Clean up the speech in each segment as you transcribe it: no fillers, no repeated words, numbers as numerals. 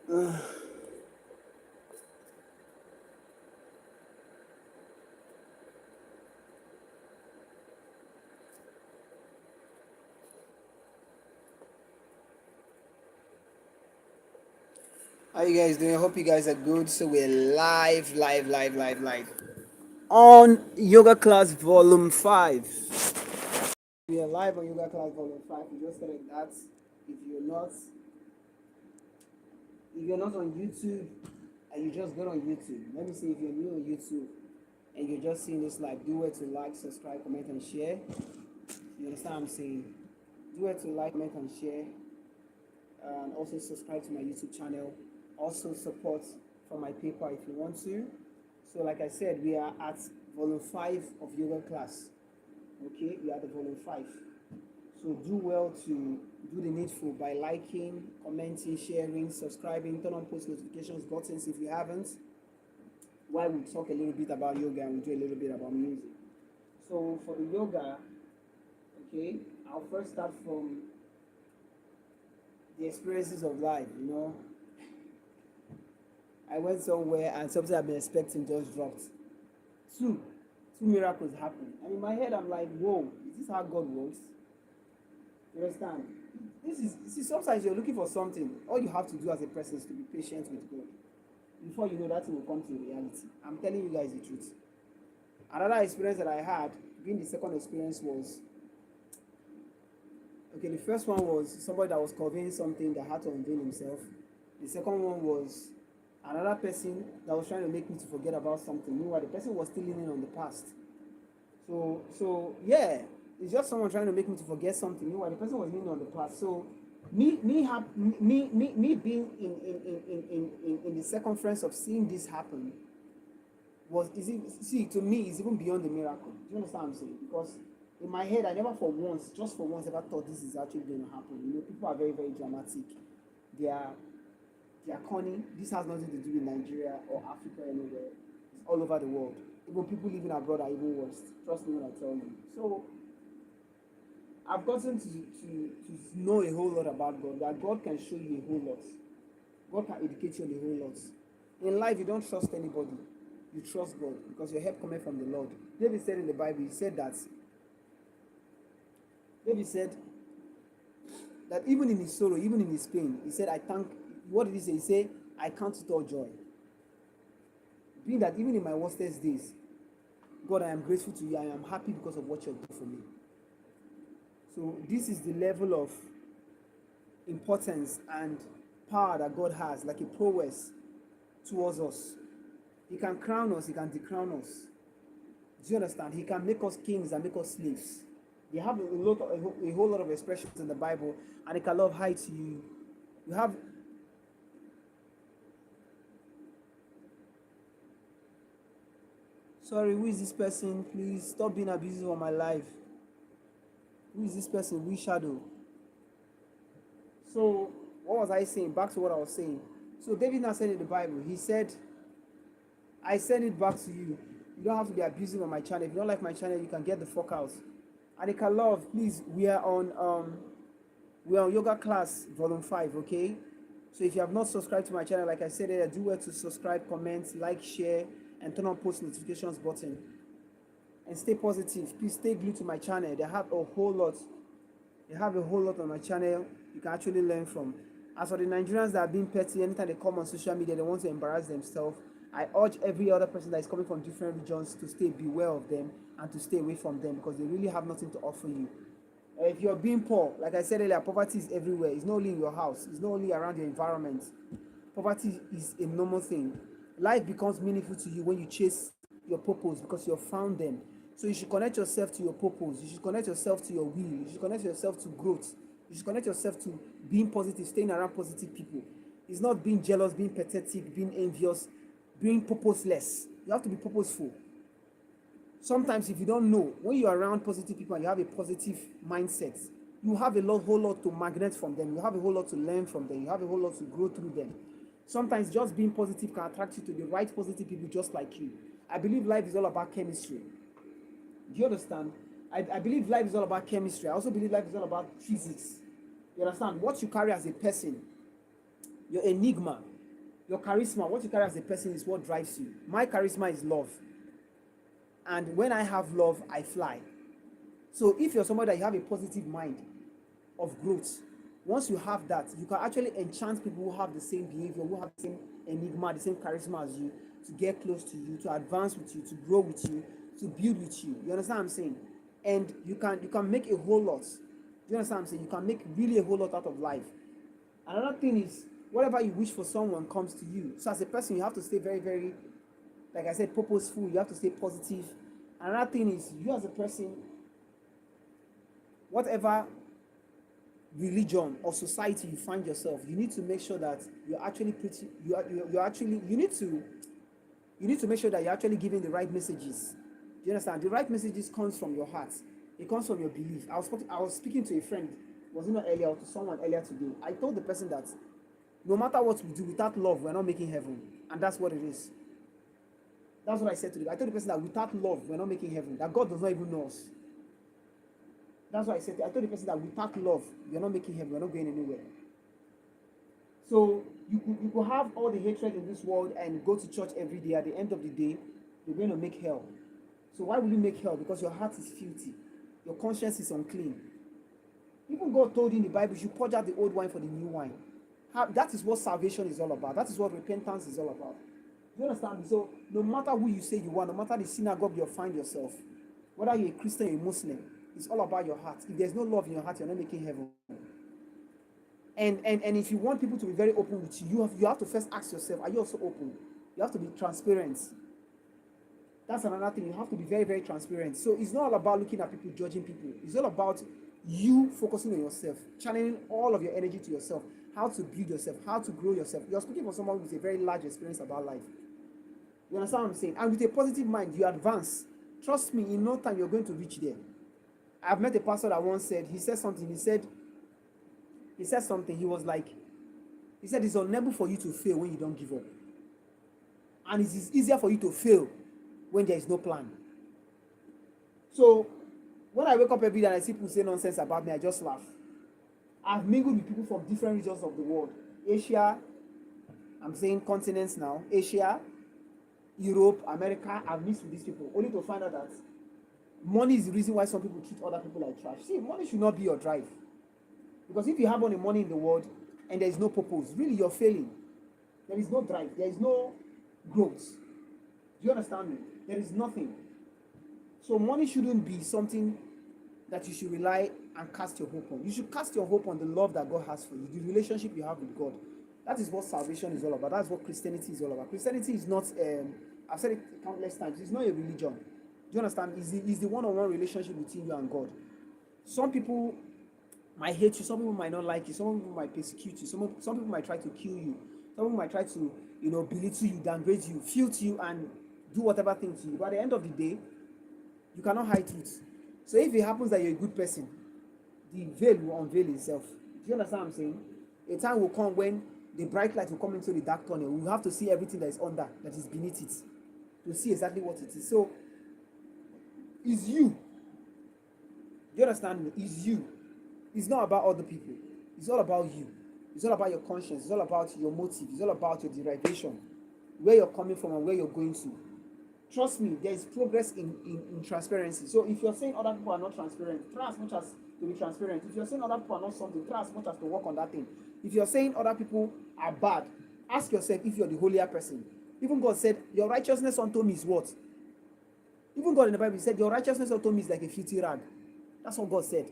How you guys doing? I hope you guys are good. So we're live on Yoga Class Volume 5. We are live on Yoga Class Volume 5. You just select that. If you're not, if you're not on YouTube and you just go on YouTube, let me see if you're new on YouTube and you're just seeing this live, do it to like, subscribe, comment, and share. You understand what I'm saying? Do it to like, comment, and share. And also subscribe to my YouTube channel. Also support from my PayPal if you want to. So like I said, we are at volume 5 of yoga class. Okay, we are at the volume 5. So do well to do the needful by liking, commenting, sharing, subscribing, turn on post notifications buttons if you haven't. While we talk a little bit about yoga and we do a little bit about music. So for the yoga, okay, I'll first start from the experiences of life, I went somewhere and something I've been expecting just dropped. Two, two miracles happened. And in my head, I'm like, whoa, is this how God works? You understand? See, sometimes you're looking for something. All you have to do as a person is to be patient with God. Before you know that thing will come to reality. I'm telling you guys the truth. Another experience that I had, being the second experience was, okay, the first one was somebody that was conveying something that had to unveil himself. The second one was another person that was trying to make me to forget about something. Meanwhile, the person was still leaning on the past. So yeah, it's just someone trying to make me to forget something. Meanwhile, the person was leaning on the past. So me being in the circumference of seeing this happen to me is even beyond the miracle. Do you understand what I'm saying? Because in my head, I never just for once ever thought this is actually going to happen. People are very, very dramatic. They are cunning. This has nothing to do with Nigeria or Africa anywhere. It's all over the world. Even people living abroad are even worse. Trust me when I tell you. So I've gotten to know a whole lot about God. That God can show you a whole lot. God can educate you on a whole lot. In life, you don't trust anybody. You trust God because your help coming from the Lord. David said in the Bible, David said that even in his sorrow, even in his pain, he said, what did he say? He said, I count it all joy. Being that even in my worstest days, God, I am grateful to you. I am happy because of what you have done for me. So this is the level of importance and power that God has, like a prowess towards us. He can crown us, he can decrown us. Do you understand? He can make us kings and make us slaves. They have a whole lot of expressions in the Bible, and it can love high to you. You have sorry, who is this person? Please stop being abusive on my life. Who is this person? We shadow. So what was I saying? Back to what I was saying. So David now said in the Bible, he said, I send it back to you. You don't have to be abusive on my channel. If you don't like my channel, you can get the fuck out. And can love, please, we are on yoga class volume 5, okay? So if you have not subscribed to my channel, like I said earlier, do well to subscribe, comment, like, share, and turn on post notifications button. And stay positive. Please stay glued to my channel. They have a whole lot on my channel you can actually learn from. As for the Nigerians that are being petty, anytime they come on social media, they want to embarrass themselves. I urge every other person that is coming from different regions to beware of them and to stay away from them because they really have nothing to offer you. If you're being poor, like I said earlier, poverty is everywhere. It's not only in your house. It's not only around your environment. Poverty is a normal thing. Life becomes meaningful to you when you chase your purpose because you have found them. So you should connect yourself to your purpose. You should connect yourself to your will. You should connect yourself to growth. You should connect yourself to being positive, staying around positive people. It's not being jealous, being pathetic, being envious, being purposeless. You have to be purposeful. Sometimes if you don't know, when you're around positive people and you have a positive mindset, you have whole lot to magnet from them. You have a whole lot to learn from them. You have a whole lot to grow through them. Sometimes just being positive can attract you to the right positive people just like you. I believe life is all about chemistry. Do you understand? I believe life is all about chemistry. I also believe life is all about physics. You understand? What you carry as a person, your enigma, Your charisma, what you carry as a person, is what drives you. My charisma is love. And when I have love, I fly. So if you're somebody that you have a positive mind of growth, once you have that, you can actually enchant people who have the same behavior, who have the same enigma, the same charisma as you, to get close to you, to advance with you, to grow with you, to build with you. You understand what I'm saying? And you can make a whole lot. Do you understand what I'm saying? You can make really a whole lot out of life. Another thing is, whatever you wish for someone comes to you. So as a person, you have to stay very, very, like I said, purposeful. You have to stay positive. Another thing is, you as a person, whatever religion or society you find yourself, you need to make sure that you're actually you need to make sure that you're actually giving the right messages. Do you understand? The right messages comes from your heart. It comes from your belief. I was speaking to a friend, was it not earlier, or to someone earlier today. I told the person that no matter what we do, without love, we're not making heaven. And that's what it is. That's what I said to them. I told the person that without love, we're not making heaven. That God does not even know us. That's what I said. I told the person that without love, we're not making heaven. We're not going anywhere. So you could have all the hatred in this world and go to church every day. At the end of the day, you're going to make hell. So why will you make hell? Because your heart is filthy. Your conscience is unclean. Even God told you in the Bible, you purge out the old wine for the new wine. That is what salvation is all about. That is what repentance is all about. Do you understand? So no matter who you say you are, no matter the synagogue you find yourself, whether you're a Christian or a Muslim, it's all about your heart. If there's no love in your heart, you're not making heaven. And if you want people to be very open with you, you have to first ask yourself, are you also open? You have to be transparent. That's another thing. You have to be very, very transparent. So it's not all about looking at people, judging people. It's all about you focusing on yourself, channeling all of your energy to yourself, how to build yourself, how to grow yourself. You're speaking for someone with a very large experience about life. You understand what I'm saying? And with a positive mind, you advance. Trust me, in no time, you're going to reach there. I've met a pastor that once said, he said something, he was like, he said it's unable for you to fail when you don't give up. And it is easier for you to fail when there is no plan. So when I wake up every day and I see people say nonsense about me, I just laugh. I've mingled with people from different regions of the world. Asia, I'm saying continents now, Asia, Europe, America. I've mixed with these people only to find out that money is the reason why some people treat other people like trash. See, money should not be your drive. Because if you have all the money in the world and there is no purpose, really you're failing. There is no drive. There is no growth. Do you understand me? There is nothing. So money shouldn't be something that you should rely and cast your hope on. You should cast your hope on the love that God has for you, the relationship you have with God. That is what salvation is all about. That's what Christianity is all about. Christianity is not, I've said it countless times, it's not a religion. Do you understand? It's the one-on-one relationship between you and God. Some people might hate you, some people might not like you, some people might persecute you, some people might try to kill you, some people might try to, belittle you, downgrade you, filth you, and do whatever thing to you. But at the end of the day, you cannot hide truth. So if it happens that you're a good person, the veil will unveil itself. Do you understand what I'm saying? A time will come when the bright light will come into the dark tunnel. We have to see everything that is under, that is beneath it, to see exactly what it is. So it's you. Do you understand me? It's you. It's not about other people. It's all about you. It's all about your conscience. It's all about your motive. It's all about your derivation, where you're coming from and where you're going to. Trust me, there is progress in transparency. So if you're saying other people are not transparent, try as much as to be transparent. If you're saying other people are not something, try as much as to work on that thing. If you're saying other people are bad, ask yourself if you're the holier person. Even God said, your righteousness unto me is what? Even God in the Bible said, your righteousness unto me is like a filthy rag. That's what God said.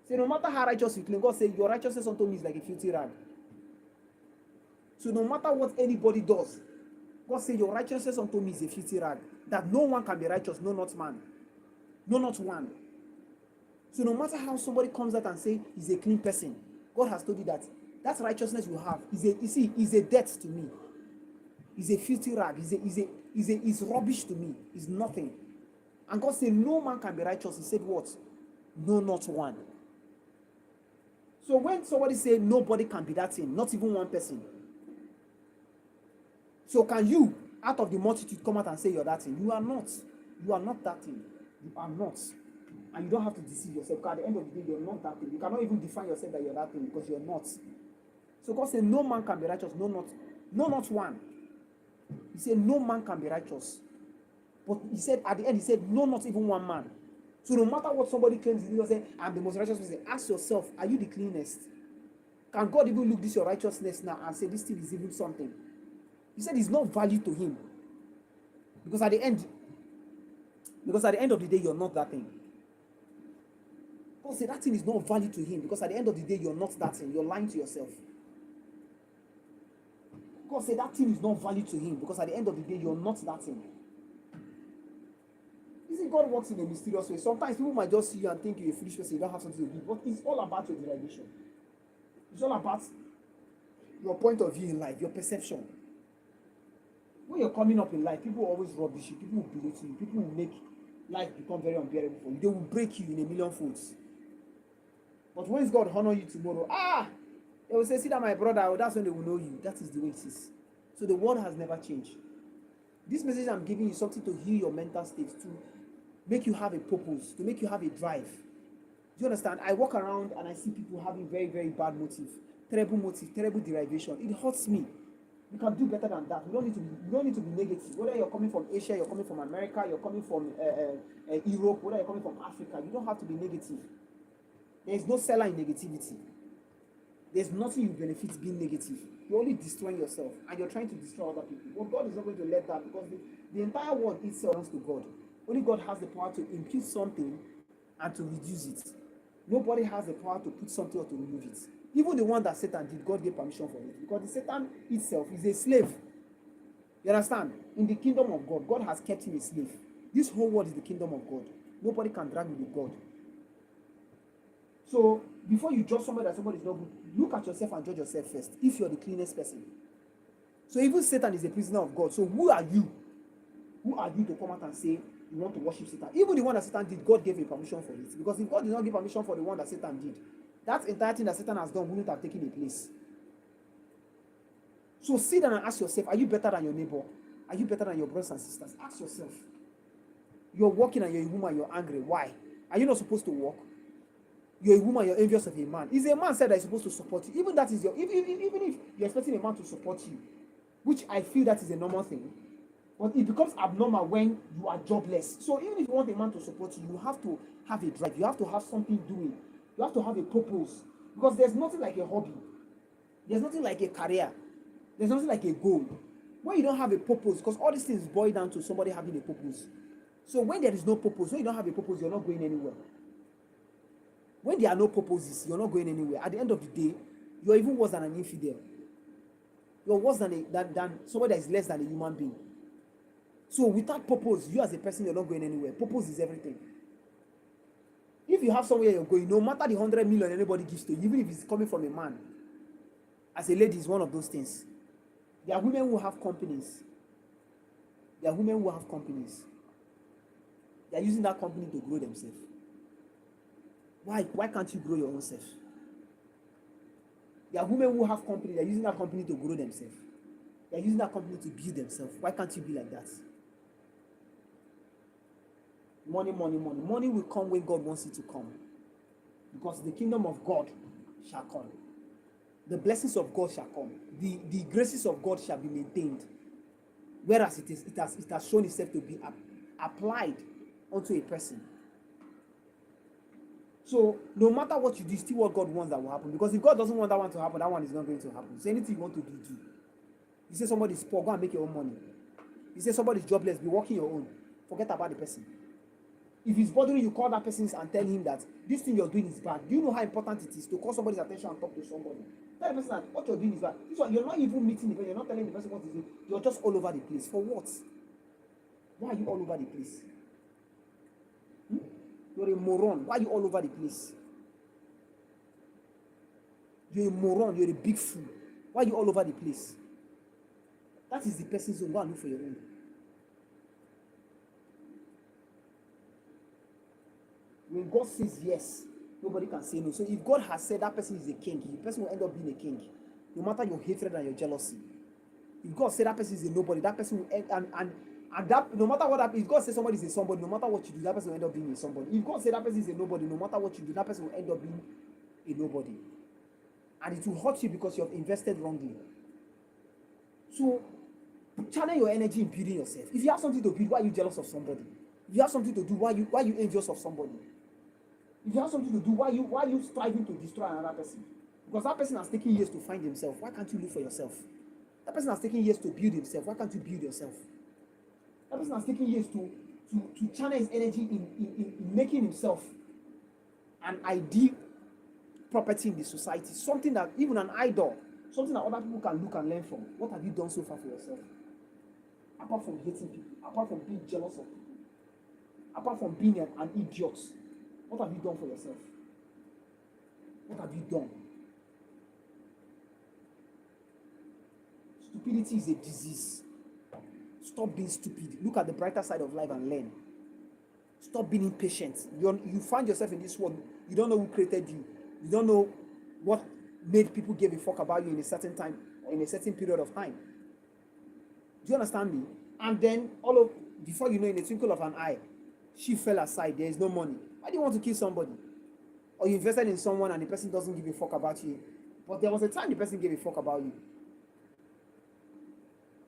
So no matter how righteous you claim, God said, your righteousness unto me is like a filthy rag. So no matter what anybody does, God said, your righteousness unto me is a filthy rag. That no one can be righteous, no, not man. No, not one. So no matter how somebody comes out and say he's a clean person, God has told you that that righteousness you have is a debt to me. Is a filthy rag. Is rubbish to me. Is nothing. And God said, no man can be righteous. He said what? No, not one. So when somebody say nobody can be that thing, not even one person. So can you, out of the multitude, come out and say you're that thing? You are not. You are not that thing. You are not. And you don't have to deceive yourself, because at the end of the day, you're not that thing. You cannot even define yourself that you're that thing, because you're not. So God said, no man can be righteous, no, not No, not one. He said, no man can be righteous. But he said, at the end, he said, no, not even one man. So no matter what somebody claims, he will say, I'm the most righteous person. Ask yourself, are you the cleanest? Can God even look this your righteousness now and say this thing is even something? He said it's not value to him. Because at the end of the day, you're not that thing. God said that thing is not value to him because at the end of the day, you're not that thing. You're lying to yourself. God said that thing is not value to him because at the end of the day, you're not that thing. You see, God works in a mysterious way. Sometimes people might just see you and think you're a foolish person, you don't have something to do. But it's all about your derivation. It's all about your point of view in life, your perception. When you're coming up in life, people always rubbish you, people will belittle you, people will make life become very unbearable for you. They will break you in a million folds. But when God honor you tomorrow, they will say, see that my brother, that's when they will know you. That is the way it is. So the world has never changed. This message I'm giving you is something to heal your mental state, to make you have a purpose, to make you have a drive. Do you understand? I walk around and I see people having very, very bad motive, terrible derivation. It hurts me. You can do better than that. You don't need to be negative. Whether you're coming from Asia, you're coming from America, you're coming from Europe, whether you're coming from Africa, you don't have to be negative. There is no seller in negativity. There's nothing you benefit being negative. You're only destroying yourself and you're trying to destroy other people. But God is not going to let that because the entire world itself belongs to God. Only God has the power to impute something and to reduce it. Nobody has the power to put something or to remove it. Even the one that Satan did, God gave permission for it. Because the Satan itself is a slave. You understand? In the kingdom of God, God has kept him a slave. This whole world is the kingdom of God. Nobody can drag you with God. So, before you judge somebody that somebody is not good, look at yourself and judge yourself first, if you're the cleanest person. So even Satan is a prisoner of God. So who are you? Who are you to come out and say you want to worship Satan? Even the one that Satan did, God gave a permission for it. Because if God did not give permission for the one that Satan did, that entire thing that Satan has done wouldn't have taken a place. So sit down and ask yourself, are you better than your neighbor? Are you better than your brothers and sisters? Ask yourself. You're walking and you're a woman, you're angry. Why? Are you not supposed to walk? You're a woman, you're envious of a man. Is a man said that he's supposed to support you? Even that is even if you're expecting a man to support you, which I feel that is a normal thing, but it becomes abnormal when you are jobless. So even if you want a man to support you, you have to have a drive. You have to have something doing. You have to have a purpose. Because there's nothing like a hobby. There's nothing like a career. There's nothing like a goal. When you don't have a purpose, because all these things boil down to somebody having a purpose. So when there is no purpose, when you don't have a purpose, you're not going anywhere. When there are no purposes, you're not going anywhere. At the end of the day, you're even worse than an infidel. You're worse than somebody that is less than a human being. So without purpose, you as a person, you're not going anywhere. Purpose is everything. If you have somewhere you're going, no matter the 100 million anybody gives to you, even if it's coming from a man, as a lady is one of those things. There are women who have companies. There are women who have companies. They are using that company to grow themselves. Why can't you grow your own self? There are women who have company, they're using that company to grow themselves. They're using that company to build themselves. Why can't you be like that? Money, money, money. Money will come when God wants it to come. Because the kingdom of God shall come. The blessings of God shall come. The graces of God shall be maintained. Whereas it has shown itself to be applied onto a person. So no matter what you do, still what God wants that will happen. Because if God doesn't want that one to happen, that one is not going to happen. So anything you want to do, do. You say somebody is poor, go and make your own money. You say somebody is jobless, be working your own. Forget about the person. If he's bothering you, call that person and tell him that this thing you're doing is bad. Do you know how important it is to call somebody's attention and talk to somebody? Tell the person that what you're doing is bad. This one, you're not even meeting the person, you're not telling the person what to do. You're just all over the place. For what? Why are you all over the place? You're a moron. Why are you all over the place? You're a moron. You're a big fool. Why are you all over the place? That is the person's zone. Go and look for your own. When God says yes, nobody can say no. So if God has said that person is a king, the person will end up being a king. No matter your hatred and your jealousy. If God said that person is a nobody, that person will end and that no matter what happens, if God says somebody is a somebody, no matter what you do, that person will end up being a somebody. If God said that person is a nobody, no matter what you do, that person will end up being a nobody. And it will hurt you because you have invested wrongly. So channel your energy in building yourself. If you have something to build, why are you jealous of somebody? If you have something to do, why you envious of somebody? If you have something to do, why you striving to destroy another person? Because that person has taken years to find himself. Why can't you live for yourself? That person has taken years to build himself. Why can't you build yourself? That person has taken years to channel his energy in making himself an ideal property in the society. Something that even an idol, something that other people can look and learn from. What have you done so far for yourself? Apart from hating people, apart from being jealous of people, apart from being an idiot, what have you done for yourself? What have you done? Stupidity is a disease. Stop being stupid. Look at the brighter side of life and learn. Stop being impatient. You find yourself in this world. You don't know who created you. You don't know what made people give a fuck about you in a certain time or in a certain period of time. Do you understand me? And then before you know, in a twinkle of an eye, she fell aside. There is no money. Why do you want to kill somebody? Or you invested in someone and the person doesn't give a fuck about you. But there was a time the person gave a fuck about you.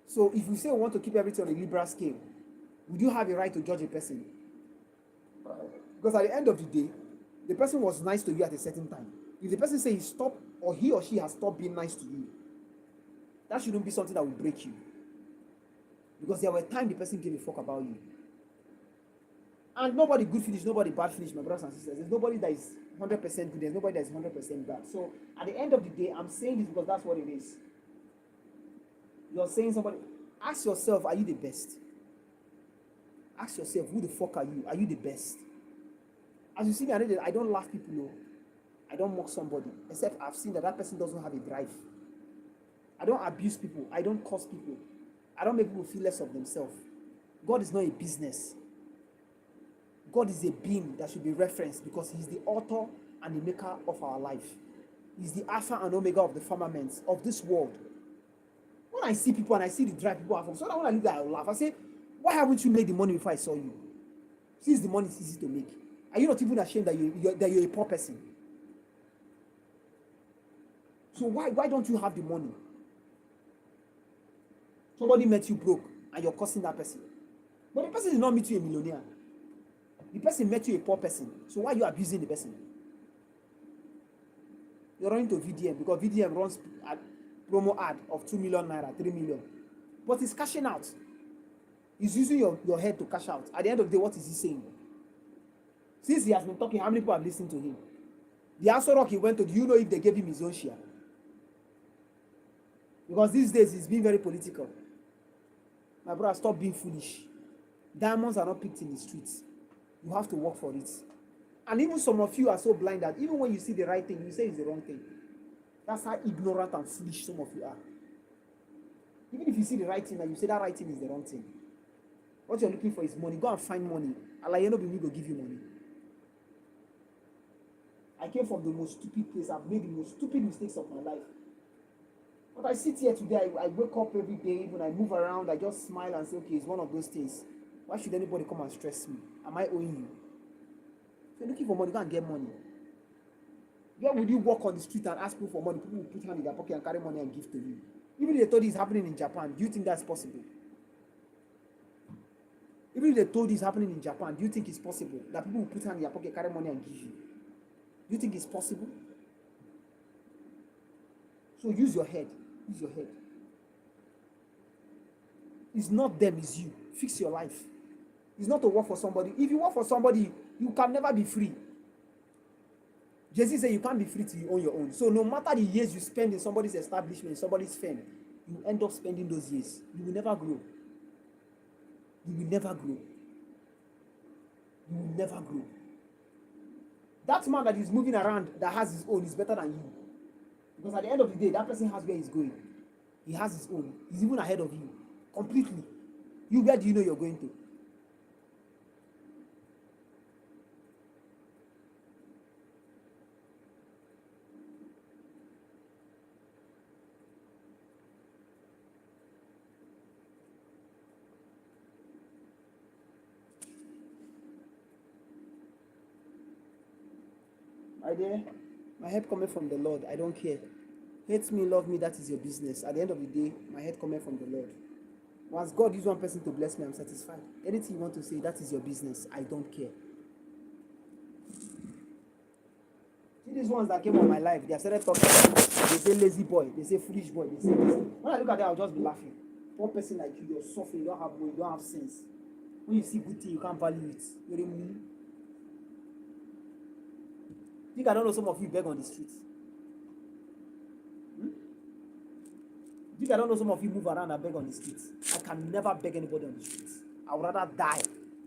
So if you say we want to keep everything on a liberal scale, would you have a right to judge a person? Because at the end of the day, the person was nice to you at a certain time. If the person says he stopped or he or she has stopped being nice to you, that shouldn't be something that will break you. Because there were times the person gave a fuck about you. And nobody good finish, nobody bad finish, my brothers and sisters. There's nobody that is 100% good, there's nobody that is 100% bad. So at the end of the day, I'm saying this because that's what it is. You're saying somebody, ask yourself, are you the best? Ask yourself, who the fuck are you? Are you the best? As you see me, I don't laugh people, no. I don't mock somebody, except I've seen that person doesn't have a drive. I don't abuse people. I don't curse people. I don't make people feel less of themselves. God is not a business. God is a being that should be referenced because he's the author and the maker of our life. He's the Alpha and Omega of the firmaments of this world. When I see people and I see the drive people have from, so that when I look at it, I will laugh. I say, why haven't you made the money before I saw you? Since the money is easy to make. Are you not even ashamed that you're a poor person? So why don't you have the money? Somebody met you broke and you're cursing that person. But the person did not meet you a millionaire. The person met you a poor person. So why are you abusing the person? You're running to VDM because VDM runs a promo ad of 2 million naira, 3 million. But he's cashing out. He's using your head to cash out. At the end of the day, what is he saying? Since he has been talking, how many people have listened to him? The Aso Rock he went to, do you know if they gave him his own share? Because these days he's being very political. My brother, stop being foolish. Diamonds are not picked in the streets. You have to work for it. And even some of you are so blind that even when you see the right thing, you say it's the wrong thing. That's how ignorant and foolish some of you are. Even if you see the right thing and you say that right thing is the wrong thing, what you're looking for is money. Go and find money. Allah, you know, we go give you money. I came from the most stupid place. I've made the most stupid mistakes of my life. But I sit here today, I wake up every day, when I move around, I just smile and say, okay, it's one of those things. Why should anybody come and stress me? Am I owing you? If you're looking for money, go and get money. Where would you walk on the street and ask people for money? People will put hand in their pocket and carry money and give to you. Even if they told you it's happening in Japan, do you think that's possible? Even if they told you it's happening in Japan, do you think it's possible that people will put hand in their pocket, carry money and give you? Do you think it's possible? So use your head. Use your head. It's not them, it's you. Fix your life. It's not to work for somebody. If you work for somebody, you can never be free. Jesus said you can't be free till you own your own. So no matter the years you spend in somebody's establishment, in somebody's firm, you end up spending those years. You will never grow. You will never grow. You will never grow. That man that is moving around that has his own is better than you. Because at the end of the day, that person has where he's going. He has his own. He's even ahead of you. Completely. You, where do you know you're going to? My dear, my help coming from the Lord. I don't care. Hate me, love me, that is your business. At the end of the day, my head coming from the Lord. Once God uses one person to bless me, I'm satisfied. Anything you want to say, that is your business. I don't care. See these ones that came on my life, they have started talking. They say lazy boy, they say foolish boy, they say this. When I look at them, I'll just be laughing. One person like you, you're suffering, you don't have money, you don't have sense. When you see good thing, you can't value it. You're a moon. I think I don't know some of you beg on the streets. I think I don't know some of you move around and beg on the streets. I can never beg anybody on the streets. I would rather die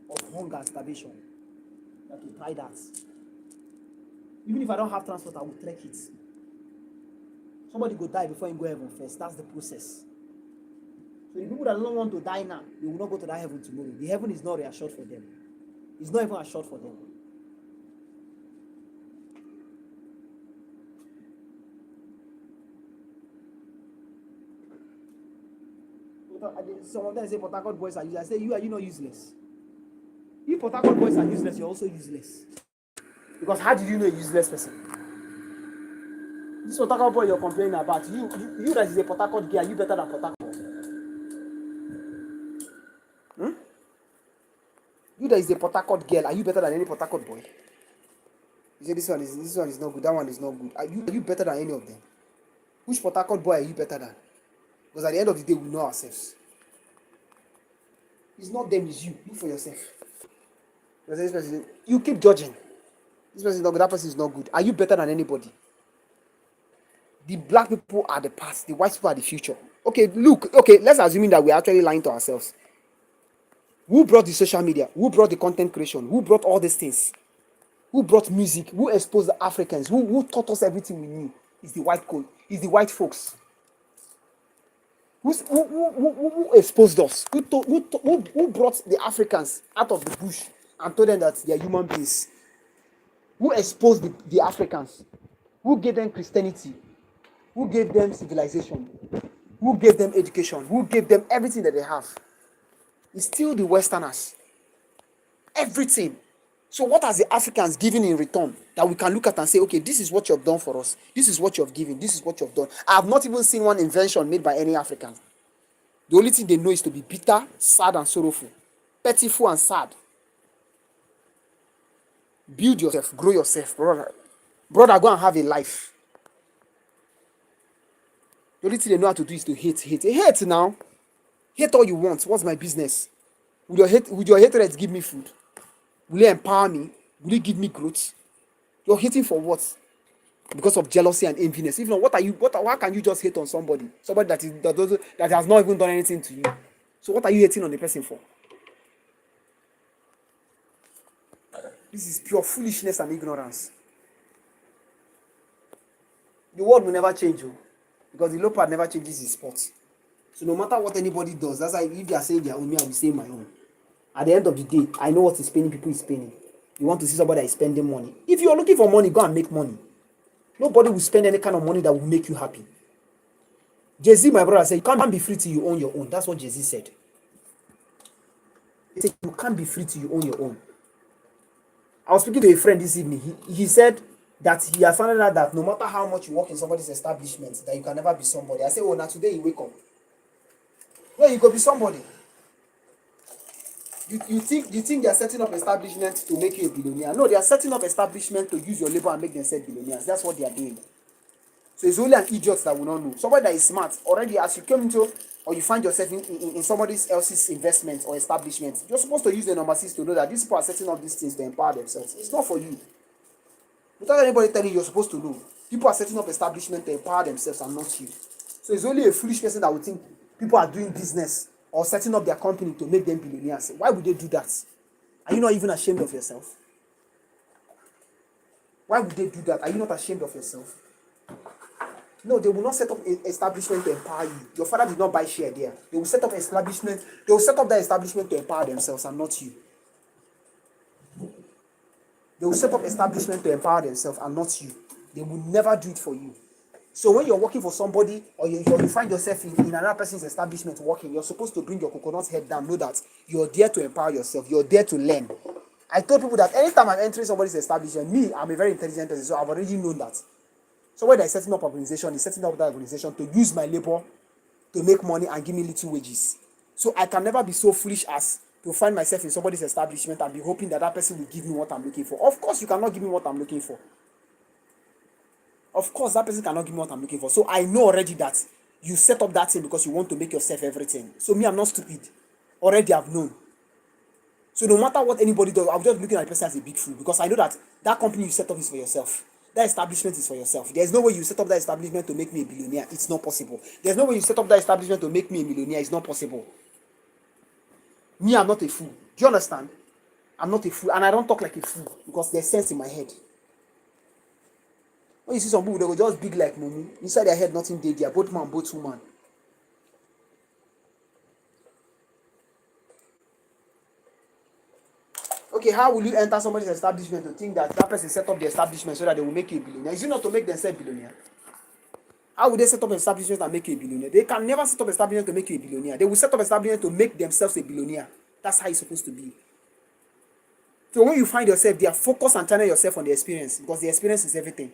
of hunger and starvation than to try that. Even if I don't have transport, I will trek it. Somebody go die before you go heaven first. That's the process. So the people that don't want to die now, they will not go to that heaven tomorrow. The heaven is not reassured for them. It's not even assured for them. Some of them say Port Harcourt boys are useless. I say, you are not useless. If Port Harcourt boys are useless, you're also useless. Because how did you know a useless person? This Port Harcourt boy you're complaining about, you that is a Port Harcourt girl, are you better than Port Harcourt? You that is a Port Harcourt girl, are you better than any Port Harcourt boy? You say this one is not good, that one is not good. Are you better than any of them? Which Port Harcourt boy are you better than? Because at the end of the day, we know ourselves. It's not them, it's you. Look for yourself. You keep judging. This person is not good, that person is not good. Are you better than anybody? The black people are the past, the white people are the future. Okay, let's assume that we're actually lying to ourselves. Who brought the social media? Who brought the content creation? Who brought all these things? Who brought music? Who exposed the Africans? Who taught us everything we knew? It's the white code. It's the white folks. Who exposed us? Who brought the Africans out of the bush and told them that they are human beings? Who exposed the Africans? Who gave them Christianity? Who gave them civilization? Who gave them education? Who gave them everything that they have? It's still the Westerners. Everything. So what has the Africans given in return that we can look at and say, okay, this is what you have done for us. This is what you have given. This is what you have done. I have not even seen one invention made by any African. The only thing they know is to be bitter, sad, and sorrowful. Pitiful and sad. Build yourself. Grow yourself, brother. Brother, go and have a life. The only thing they know how to do is to hate. Hate now. Hate all you want. What's my business? Would your hatred give me food? Will it empower me? Will it give me growth? You're hating for what? Because of jealousy and enviness. If not, why can you just hate on somebody? Somebody that has not even done anything to you. So what are you hating on the person for? This is pure foolishness and ignorance. The world will never change, because the leopard never changes his spots. So no matter what anybody does, that's why if they are saying their own, me, I will say my own. At the end of the day, I know what is paying people is paying. You want to see somebody that is spending money. If you are looking for money, go and make money. Nobody will spend any kind of money that will make you happy. Jay-Z, my brother, said, you can't be free till you own your own. That's what Jay-Z said. He said, you can't be free till you own your own. I was speaking to a friend this evening. He said that he has found out that no matter how much you work in somebody's establishment, that you can never be somebody. I said, oh, now today you wake up. No, you could be somebody. You think they are setting up establishment to make you a billionaire? No, they are setting up establishment to use your labor and make themselves billionaires. That's what they are doing. So it's only an idiot that will not know. Somebody that is smart already, as you came into or you find yourself in somebody else's investment or establishment, you're supposed to use the number 6 to know that these people are setting up these things to empower themselves. It's not for you. Without anybody telling you, you're supposed to know. People are setting up establishment to empower themselves and not you. So it's only a foolish person that would think people are doing business or setting up their company to make them billionaires. Why would they do that? Are you not even ashamed of yourself? Why would they do that? Are you not ashamed of yourself? No, they will not set up an establishment to empower you. Your father did not buy share there. They will set up establishment. They will set up that establishment to empower themselves and not you. They will set up establishment to empower themselves and not you. They will never do it for you. So when you're working for somebody or you find yourself in another person's establishment working, you're supposed to bring your coconut head down. Know that you're there to empower yourself. You're there to learn. I told people that anytime I'm entering somebody's establishment, I'm a very intelligent person, so I've already known that. Somebody that is setting up organization is setting up that organization to use my labor to make money and give me little wages. So I can never be so foolish as to find myself in somebody's establishment and be hoping that that person will give me what I'm looking for. Of course, you cannot give me what I'm looking for. Of course, that person cannot give me what I'm looking for. So I know already that you set up that thing because you want to make yourself everything. So me, I'm not stupid. Already I've known. So no matter what anybody does, I'm just looking at the person as a big fool because I know that that company you set up is for yourself. That establishment is for yourself. There's no way you set up that establishment to make me a billionaire. It's not possible. There's no way you set up that establishment to make me a millionaire. It's not possible. Me, I'm not a fool. Do you understand? I'm not a fool. And I don't talk like a fool because there's sense in my head. When you see some people, they go just big like mumu. Inside their head, nothing there. They are both man, both woman. Okay, how will you enter somebody's establishment to think that that person set up the establishment so that they will make you a billionaire? Is it not to make themselves billionaire? How will they set up an establishment and make you a billionaire? They can never set up an establishment to make you a billionaire. They will set up an establishment to make themselves a billionaire. That's how it's supposed to be. So when you find yourself there, focus and channel yourself on the experience because the experience is everything.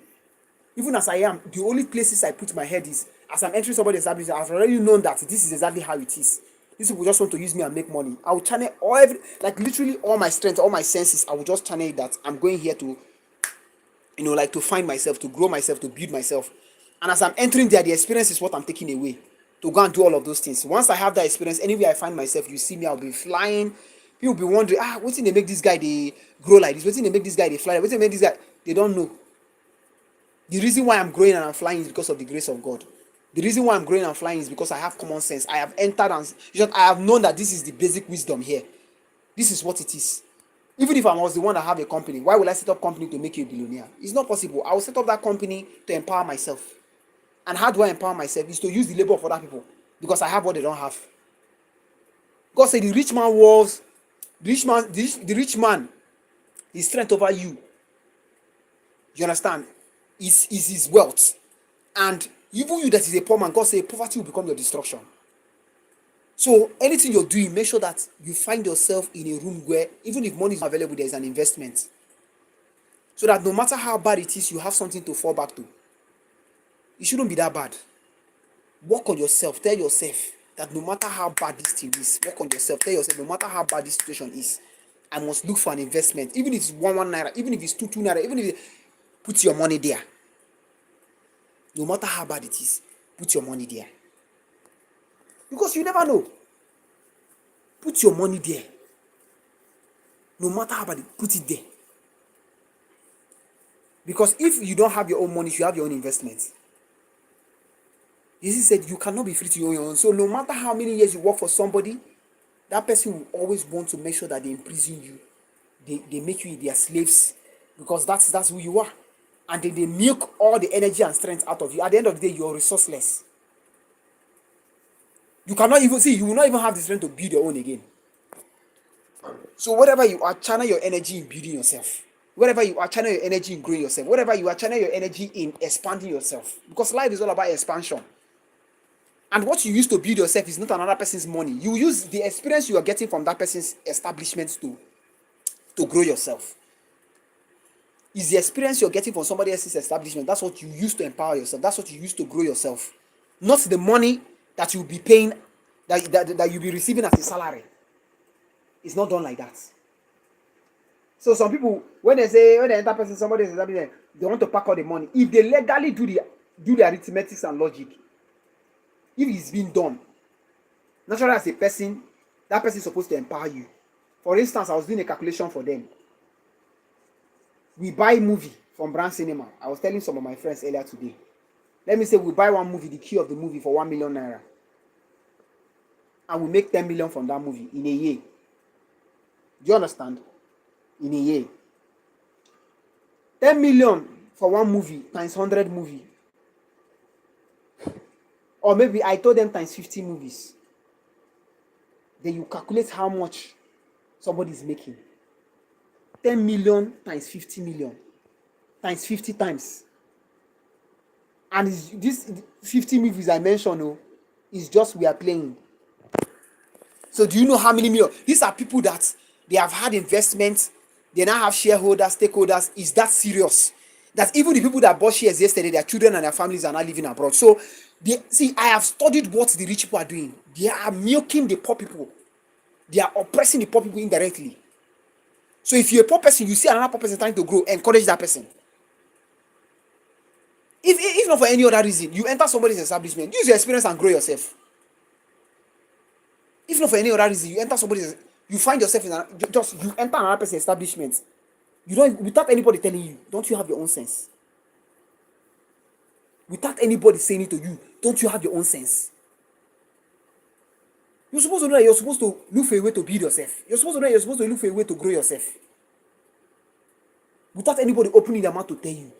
Even as I am, the only places I put my head is as I'm entering somebody's establishment, I've already known that this is exactly how it is. These people just want to use me and make money. I will channel literally all my strength, all my senses. I will just channel that I'm going here to, to find myself, to grow myself, to build myself. And as I'm entering there, the experience is what I'm taking away to go and do all of those things. Once I have that experience, anywhere I find myself, you see me, I'll be flying. People will be wondering, what's in they make this guy they grow like this? What's in they make this guy they fly? What's in they make this guy? They don't know. The reason why I'm growing and I'm flying is because of the grace of God. The reason why I'm growing and flying is because I have common sense. I have entered and I have known that this is the basic wisdom here. This is what it is. Even if I was the one that have a company, why will I set up a company to make you a billionaire? It's not possible. I will set up that company to empower myself. And how do I empower myself? Is to use the labor of other people because I have what they don't have. God said the rich man, his strength over you. You understand? Is his wealth. And even you that is a poor man, God said poverty will become your destruction. So anything you're doing, make sure that you find yourself in a room where even if money is not available, there is an investment. So that no matter how bad it is, you have something to fall back to. It shouldn't be that bad. Work on yourself. Tell yourself that no matter how bad this thing is, work on yourself. Tell yourself no matter how bad this situation is, I must look for an investment. Even if it's 1 naira, even if it's 2 naira, even if put your money there. No matter how bad it is, put your money there. Because you never know. Put your money there. No matter how bad it, put it there. Because if you don't have your own money, you have your own investment. Jesus said you cannot be free to your own. So no matter how many years you work for somebody, that person will always want to make sure that they imprison you. They make you their slaves. Because that's who you are. And then they milk all the energy and strength out of you. At the end of the day, you're resourceless. You cannot even you will not even have the strength to build your own again. So whatever you are, channel your energy in building yourself. Wherever you are, channel your energy in growing yourself. Whatever you are, channel your energy in expanding yourself. Because life is all about expansion. And what you use to build yourself is not another person's money. You use the experience you are getting from that person's establishment to grow yourself. Is the experience you're getting from somebody else's establishment. That's what you use to empower yourself. That's what you use to grow yourself. Not the money that you'll be paying, that you'll be receiving as a salary. It's not done like that. So some people, when they enter person, somebody else's establishment, they want to pack all the money. If they legally do the arithmetic and logic, if it's been done, naturally as a person, that person is supposed to empower you. For instance, I was doing a calculation for them. We buy movie from Brand Cinema. I was telling some of my friends earlier today. Let me say we buy one movie, the key of the movie for 1 million naira. And we make 10 million from that movie in a year. Do you understand? In a year. 10 million for one movie times 100 movie. Or maybe I told them times 50 movies. Then you calculate how much somebody is making. 10 million times 50 million. Times 50 times. And this 50 movies I mentioned, is just we are playing. So do you know how many million? These are people that they have had investments. They now have shareholders, stakeholders. Is that serious? That even the people that bought shares yesterday, their children and their families are now living abroad. So, I have studied what the rich people are doing. They are milking the poor people. They are oppressing the poor people indirectly. So if you're a poor person, you see another poor person trying to grow, encourage that person. If not for any other reason, you enter somebody's establishment, use your experience and grow yourself. If not for any other reason, you find yourself in you enter another person's establishment. You don't, without anybody telling you, don't you have your own sense? Without anybody saying it to you, don't you have your own sense? You're supposed to know that you're supposed to look for a way to build yourself. You're supposed to know that you're supposed to look for a way to grow yourself. Without anybody opening their mouth to tell you.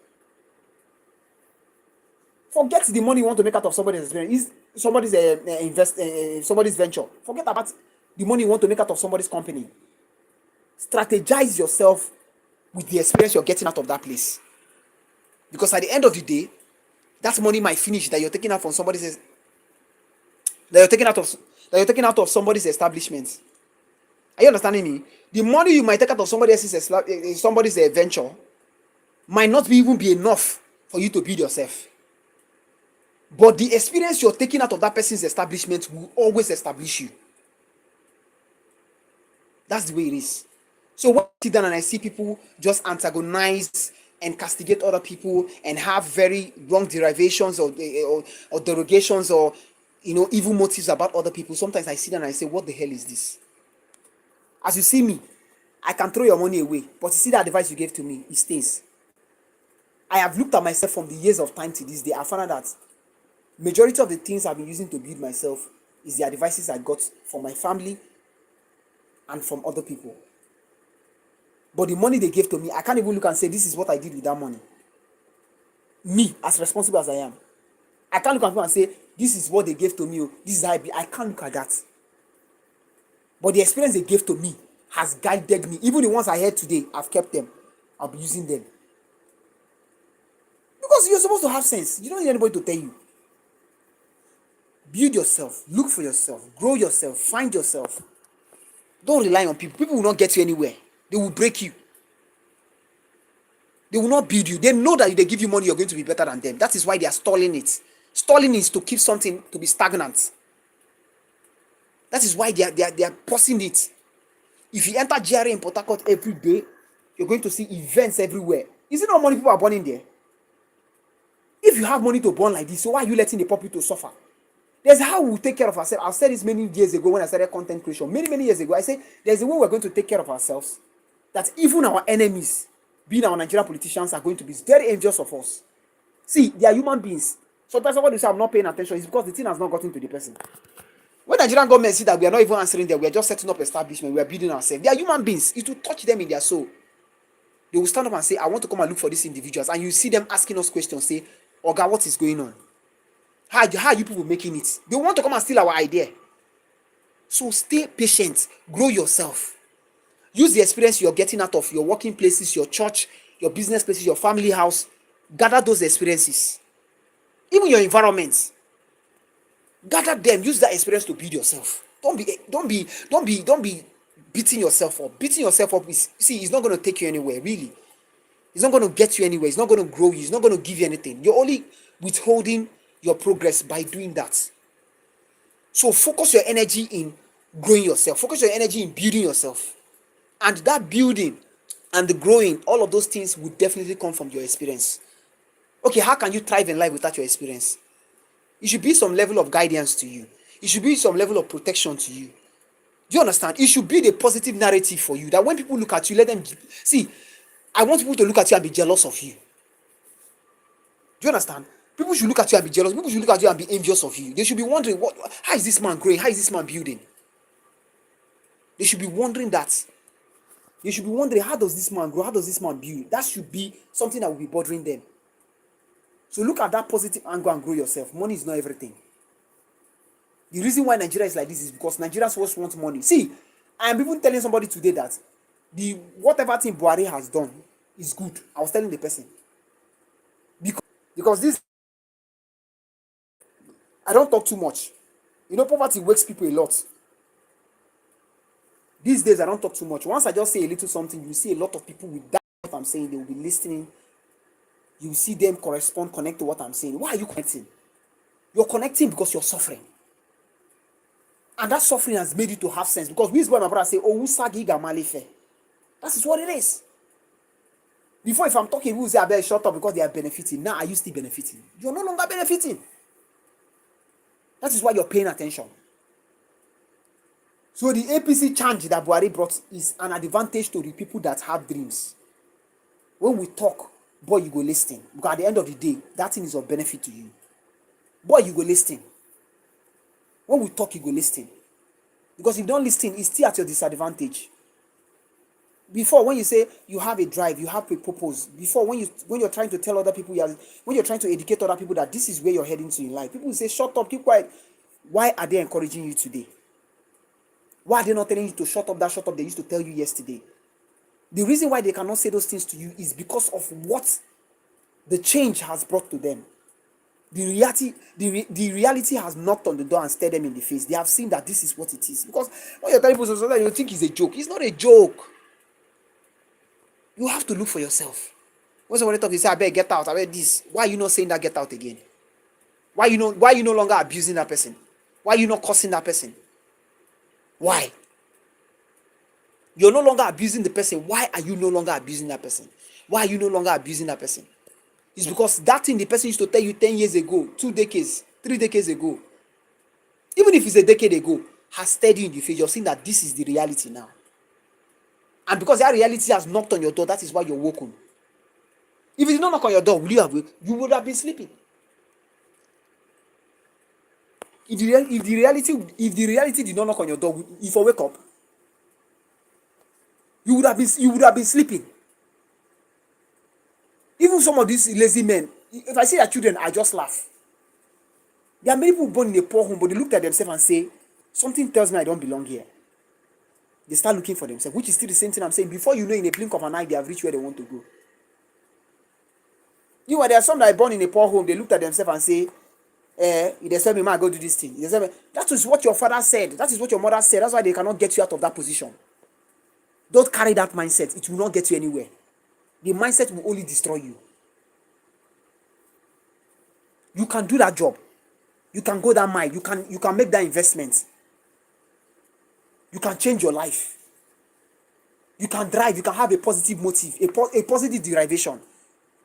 Forget the money you want to make out of somebody's experience, somebody's venture. Forget about the money you want to make out of somebody's company. Strategize yourself with the experience you're getting out of that place. Because at the end of the day, that money might finish that you're taking out from somebody's out of somebody's establishment. Are you understanding me? The money you might take out of somebody's venture might not even be enough for you to build yourself. But the experience you're taking out of that person's establishment will always establish you. That's the way it is. So when I sit down and I see people just antagonize and castigate other people and have very wrong derivations or derogations or evil motives about other people, sometimes I sit down and I say, what the hell is this? As you see me, I can throw your money away, but you see that advice you gave to me, it stays. I have looked at myself from the years of time to this day. I found out that majority of the things I've been using to build myself is the advices I got from my family and from other people. But the money they gave to me, I can't even look and say, this is what I did with that money. Me, as responsible as I am, I can't look at people and say, this is what they gave to me. This is how I can't look at that. But the experience they gave to me has guided me. Even the ones I heard today, I've kept them. I'll be using them. Because you're supposed to have sense. You don't need anybody to tell you. Build yourself. Look for yourself. Grow yourself. Find yourself. Don't rely on people. People will not get you anywhere. They will break you. They will not build you. They know that if they give you money, you're going to be better than them. That is why they are stalling it. Stalling is to keep something to be stagnant. That is why they are pausing it. If you enter GRA in Port Harcourt every day, you're going to see events everywhere. Is it not money people are burning there? If you have money to burn like this, so why are you letting the poor people to suffer? There's how we take care of ourselves. I've said this many years ago when I started content creation. Many years ago, I said there's a way we're going to take care of ourselves that even our enemies, being our Nigerian politicians, are going to be very envious of us. See, they are human beings. Sometimes somebody say I'm not paying attention. It's because the thing has not gotten to the person. When Nigerian government see that we are not even answering them, we are just setting up establishment, we are building ourselves. They are human beings. It will touch them in their soul. They will stand up and say, I want to come and look for these individuals. And you see them asking us questions, say, Oga, what is going on? How are you people making it? They want to come and steal our idea. So stay patient. Grow yourself. Use the experience you're getting out of your working places, your church, your business places, your family house. Gather those experiences. Even your environments. Gather them. Use that experience to build yourself. Don't be beating yourself up. Beating yourself up is, it's not going to take you anywhere, really. It's not going to get you anywhere. It's not going to grow you. It's not going to give you anything. You're only withholding your progress by doing that. So focus your energy in growing yourself. Focus your energy in building yourself. And that building and the growing, all of those things will definitely come from your experience. Okay, how can you thrive in life without your experience? It should be some level of guidance to you. It should be some level of protection to you. Do you understand? It should be the positive narrative for you. That when people look at you, let them see. I want people to look at you and be jealous of you. Do you understand? People should look at you and be jealous. People should look at you and be envious of you. They should be wondering, how is this man growing? How is this man building? They should be wondering that. They should be wondering, how does this man grow? How does this man build? That should be something that will be bothering them. So look at that positive angle and grow yourself. Money is not everything. The reason why Nigeria is like this is because Nigerians first want money. See, I am even telling somebody today that whatever thing Buhari has done is good. I was telling the person. Because this, I don't talk too much. Poverty wakes people a lot. These days, I don't talk too much. Once I just say a little something, you see a lot of people with that what I'm saying, they will be listening You see them connect to what I'm saying. Why are you connecting? You're connecting because you're suffering. And that suffering has made you to have sense. Because this boy, my brother, say, oh, usagi gamalife. That is what it is. Before, if I'm talking, people say, I better shut up because they are benefiting. Now, are you still benefiting? You're no longer benefiting. That is why you're paying attention. So the APC change that Buhari brought is an advantage to the people that have dreams. When we talk, boy, you go listen. Because at the end of the day, that thing is of benefit to you. Boy, you go listen. When we talk, you go listen. Because if you don't listen, it's still at your disadvantage. Before, when you say you have a drive, you have a purpose. Before, when you're trying to tell other people, when you're trying to educate other people that this is where you're heading to in life, people will say, shut up, keep quiet. Why are they encouraging you today? Why are they not telling you to shut up they used to tell you yesterday? The reason why they cannot say those things to you is because of what the change has brought to them. The reality has knocked on the door and stared them in the face. They have seen that this is what it is. Because when you're telling people something, you think it's a joke. It's not a joke. You have to look for yourself. When somebody talks, you say, I better get out, I better this. Why are you not saying that get out again? Why are you no longer abusing that person? Why are you not cursing that person? Why? You're no longer abusing the person. Why are you no longer abusing that person? Why are you no longer abusing that person? It's because that thing the person used to tell you 10 years ago, 2 decades, 3 decades ago, even if it's a decade ago, has stared you in the face. You're seeing that this is the reality now. And because that reality has knocked on your door, that is why you're woken. If it did not knock on your door, will you have waked? You would have been sleeping. If the reality did not knock on your door, if you wake up, you would have been sleeping. Even some of these lazy men, if I see their children, I just laugh. There are many people born in a poor home, but they look at themselves and say, something tells me I don't belong here. They start looking for themselves, which is still the same thing I'm saying. Before you know, in a blink of an eye, they have reached where they want to go. You know, there are some that are born in a poor home, they looked at themselves and say, they tell me, man, go do this thing. They tell me, that is what your father said. That is what your mother said. That's why they cannot get you out of that position. Don't carry that mindset. It will not get you anywhere. The mindset will only destroy you. You can do that job. You can go that mile. You can make that investment. You can change your life. You can drive. You can have a positive motive, a positive derivation.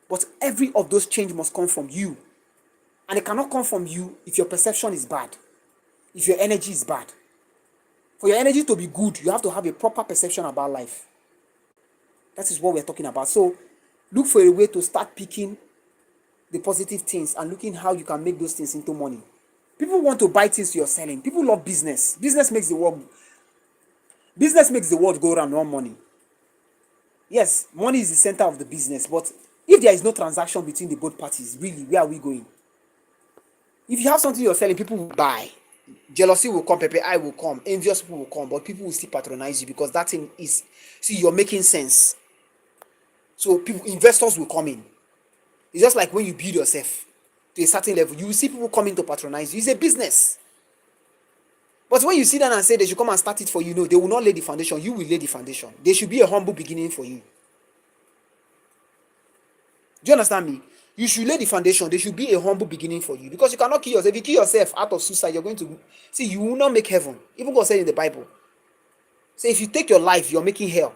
But every of those change must come from you. And it cannot come from you if your perception is bad. If your energy is bad. For your energy to be good, you have to have a proper perception about life. That is what we're talking about. So look for a way to start picking the positive things and looking how you can make those things into money. People want to buy things you're selling. People love business. Business makes the world go around, not money. Yes, money is the center of the business, but if there is no transaction between the both parties, really, where are we going? If you have something you're selling, people will buy. Jealousy will come, pepper eye will come, envious people will come, but people will still patronize you because that thing is, see, you're making sense. So investors will come in. It's just like when you build yourself to a certain level, you will see people coming to patronize you. It's a business. But when you sit down and say they should come and start it for you, no, they will not lay the foundation. You will lay the foundation. There should be a humble beginning for you. Do you understand me? You should lay the foundation. There should be a humble beginning for you. Because you cannot kill yourself. If you kill yourself out of suicide, you're going to... See, you will not make heaven. Even God said in the Bible. Say, if you take your life, you're making hell.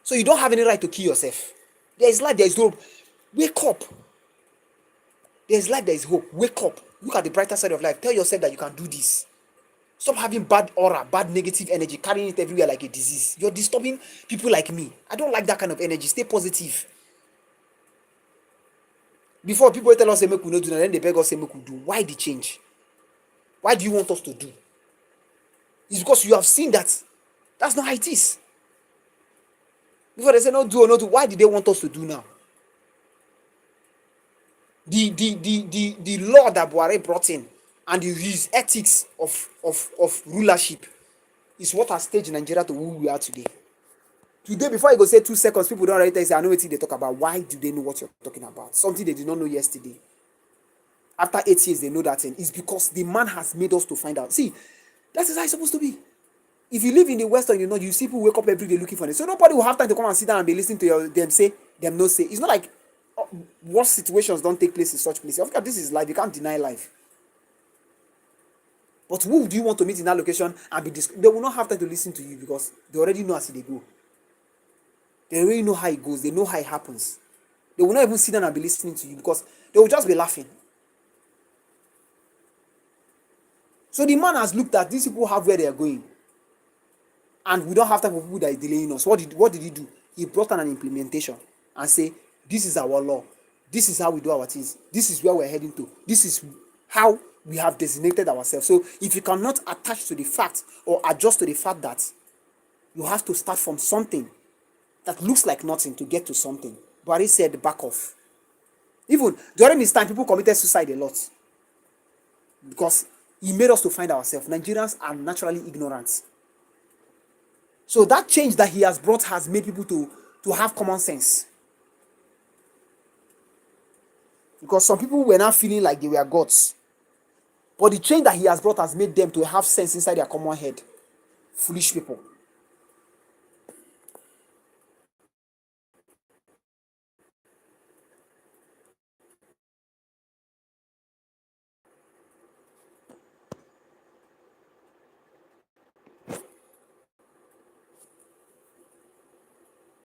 So you don't have any right to kill yourself. There is life, there is hope. Wake up. There is life, there is hope. Wake up. Look at the brighter side of life. Tell yourself that you can do this. Stop having bad aura, bad negative energy, carrying it everywhere like a disease. You're disturbing people like me. I don't like that kind of energy. Stay positive. Before people tell us, say, make we not do, and then they beg us, say, make we do. Why the change? Why do you want us to do? It's because you have seen that. That's not how it is. Before they say, no do or no do, why did they want us to do now? The law that Buhari brought in and his ethics of rulership is what has staged Nigeria to who we are today. Today, before I go say 2 seconds, people don't already say, I know what they talk about. Why do they know what you're talking about? Something they did not know yesterday. After 8 years, they know that thing. It's because the man has made us to find out. See, that is how it's supposed to be. If you live in the West or you see people wake up every day looking for it. So nobody will have time to come and sit down and be listening to them say, them no say. It's not like worst situations don't take place in such places. Of course, this is life. You can't deny life. But who do you want to meet in that location and be they will not have time to listen to you because they already know as they go. They already know how it goes. They know how it happens. They will not even sit down and be listening to you because they will just be laughing. So the man has looked at these people have where they are going. And we don't have time for people that are delaying us. What did he do? He brought on an implementation and say, this is our law. This is how we do our things. This is where we're heading to. This is how we have designated ourselves. So if you cannot attach to the fact or adjust to the fact that you have to start from something that looks like nothing to get to something, Buhari said back off. Even during his time, people committed suicide a lot because he made us to find ourselves. Nigerians are naturally ignorant. So that change that he has brought has made people to have common sense. Because some people were not feeling like they were gods. But the change that he has brought has made them to have sense inside their common head. Foolish people.